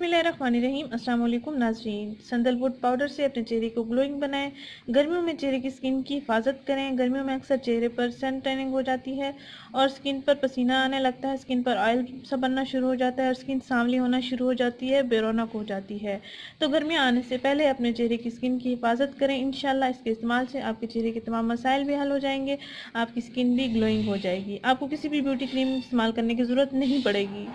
बिस्मिल्लाहिर्रहमानिर्रहीम। अस्सलाम वालेकुम नाज़रीन। सैंडलवुड पाउडर से अपने चेहरे को ग्लोइंग बनाएं। गर्मियों में चेहरे की स्किन की हिफाजत करें। गर्मियों में अक्सर चेहरे पर सन टैनिंग हो जाती है और स्किन पर पसीना आने लगता है, स्किन पर ऑयल सा बनना शुरू हो जाता है और स्किन सांवली होना शुरू हो जाती है, बेरौनक हो जाती है। तो गर्मियाँ आने से पहले अपने चेहरे की स्किन की हिफाजत करें। इंशाल्लाह इसके इस्तेमाल से आपके चेहरे के तमाम मसाइल भी हल हो जाएंगे, आपकी स्किन भी ग्लोइंग हो जाएगी। आपको किसी भी ब्यूटी क्रीम इस्तेमाल करने की ज़रूरत नहीं पड़ेगी।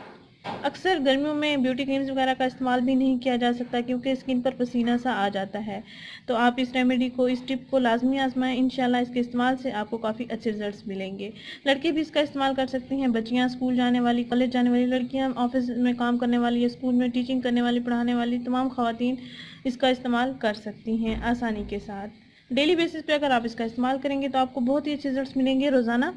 अक्सर गर्मियों में ब्यूटी क्रीम्स वगैरह का इस्तेमाल भी नहीं किया जा सकता क्योंकि स्किन पर पसीना सा आ जाता है। तो आप इस रेमेडी को, इस टिप को लाजमी आजमाएं। इंशाल्लाह इसके इस्तेमाल से आपको काफ़ी अच्छे रिजल्ट्स मिलेंगे। लड़के भी इसका इस्तेमाल कर सकती हैं। बच्चियां, स्कूल जाने वाली, कॉलेज जाने वाली लड़कियां, ऑफिस में काम करने वाली या स्कूल में टीचिंग करने वाली, पढ़ाने वाली तमाम ख़वातीन इसका इस्तेमाल कर सकती हैं आसानी के साथ। डेली बेसिस पे अगर आप इसका इस्तेमाल करेंगे तो आपको बहुत ही अच्छे रिजल्ट्स मिलेंगे रोज़ाना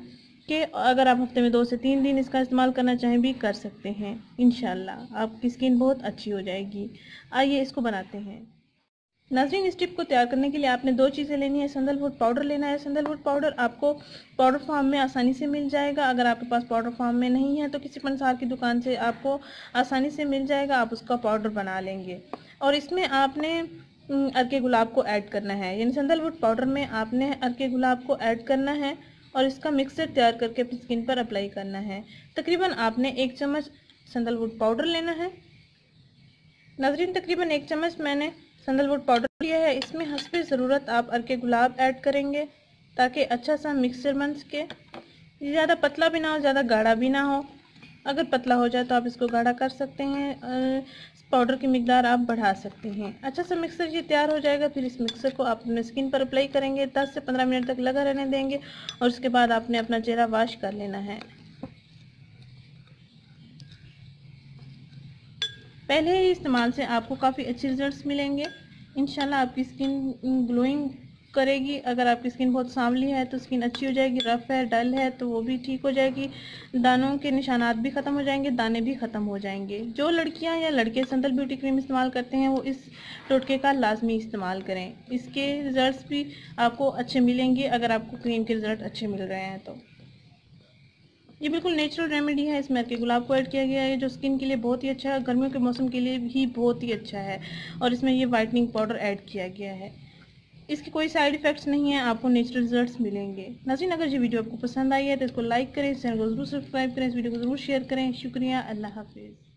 कि अगर आप हफ्ते में 2 से 3 दिन इसका इस्तेमाल करना चाहें भी कर सकते हैं। इंशाल्लाह आपकी स्किन बहुत अच्छी हो जाएगी। आइए इसको बनाते हैं। नाज़रीन, इस टिप को तैयार करने के लिए आपने 2 चीज़ें लेनी है। सैंडलवुड पाउडर लेना है। सैंडलवुड पाउडर आपको पाउडर फॉर्म में आसानी से मिल जाएगा। अगर आपके पास पाउडर फॉर्म में नहीं है तो किसी पंसार की दुकान से आपको आसानी से मिल जाएगा, आप उसका पाउडर बना लेंगे। और इसमें आपने अर्के गुलाब को ऐड करना है, यानी सैंडलवुड पाउडर में आपने अर्के गुलाब को ऐड करना है और इसका मिक्सचर तैयार करके अपनी स्किन पर अप्लाई करना है। तकरीबन आपने 1 चम्मच सैंडलवुड पाउडर लेना है। नाज़रीन, तकरीबन 1 चम्मच मैंने सैंडलवुड पाउडर लिया है। इसमें हस्बे ज़रूरत आप अर्के गुलाब ऐड करेंगे ताकि अच्छा सा मिक्सचर बन सके। ज़्यादा पतला भी ना हो, ज़्यादा गाढ़ा भी ना हो। अगर पतला हो जाए तो आप इसको गाढ़ा कर सकते हैं, पाउडर की मिकदार आप बढ़ा सकते हैं। अच्छा सा मिक्सर ये तैयार हो जाएगा। फिर इस मिक्सर को आप अपने स्किन पर अप्लाई करेंगे, 10 से 15 मिनट तक लगा रहने देंगे और उसके बाद आपने अपना चेहरा वॉश कर लेना है। पहले ही इस्तेमाल से आपको काफ़ी अच्छे रिजल्ट्स मिलेंगे। इंशाल्लाह आपकी स्किन ग्लोइंग करेगी। अगर आपकी स्किन बहुत सांवली है तो स्किन अच्छी हो जाएगी, रफ़ है, डल है तो वो भी ठीक हो जाएगी, दानों के निशानात भी ख़त्म हो जाएंगे, दाने भी ख़त्म हो जाएंगे। जो लड़कियां या लड़के सैंडल ब्यूटी क्रीम इस्तेमाल करते हैं वो इस टोटके का लाजमी इस्तेमाल करें। इसके रिज़ल्ट्स भी आपको अच्छे मिलेंगे अगर आपको क्रीम के रिज़ल्ट अच्छे मिल रहे हैं तो। ये बिल्कुल नेचुरल रेमेडी है। इसमें अर्के गुलाब को ऐड किया गया है जो स्किन के लिए बहुत ही अच्छा है, गर्मियों के मौसम के लिए भी बहुत ही अच्छा है। और इसमें ये वाइटनिंग पाउडर ऐड किया गया है। इसके कोई साइड इफ़ेक्ट्स नहीं है, आपको नेचुरल रिजल्ट्स मिलेंगे। नाज़रीन, अगर ये वीडियो आपको पसंद आई है तो इसको लाइक करें, इस चैनल को ज़रूर सब्सक्राइब करें, इस वीडियो को ज़रूर शेयर करें। शुक्रिया। अल्लाह हाफिज़।